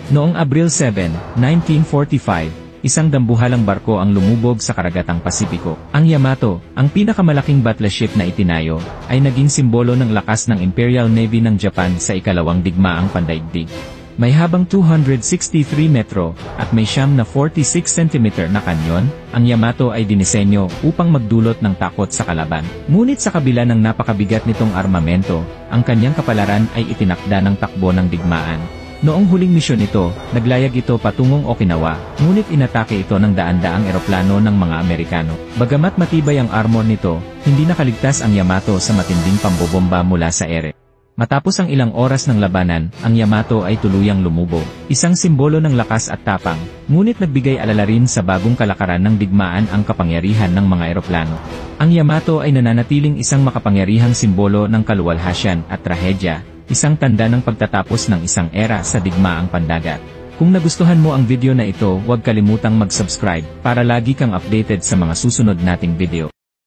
Noong Abril 7, 1945, isang dambuhalang barko ang lumubog sa karagatang Pasipiko. Ang Yamato, ang pinakamalaking battleship na itinayo, ay naging simbolo ng lakas ng Imperial Navy ng Japan sa ikalawang digmaang pandaigdig. May habang 263 metro, at may siyam na 46 cm na kanyon, ang Yamato ay dinisenyo upang magdulot ng takot sa kalaban. Ngunit sa kabila ng napakabigat nitong armamento, ang kanyang kapalaran ay itinakda ng takbo ng digmaan. Noong huling misyon ito, naglayag ito patungong Okinawa, ngunit inatake ito ng daan-daang eroplano ng mga Amerikano. Bagamat matibay ang armor nito, hindi nakaligtas ang Yamato sa matinding pambobomba mula sa ere. Matapos ang ilang oras ng labanan, ang Yamato ay tuluyang lumubog. Isang simbolo ng lakas at tapang, ngunit nagbigay alala rin sa bagong kalakaran ng digmaan ang kapangyarihan ng mga eroplano. Ang Yamato ay nananatiling isang makapangyarihang simbolo ng kaluwalhasyan at trahedya, isang tanda ng pagtatapos ng isang era sa digmaang pandagat. Kung nagustuhan mo ang video na ito, huwag kalimutang mag-subscribe para lagi kang updated sa mga susunod nating video.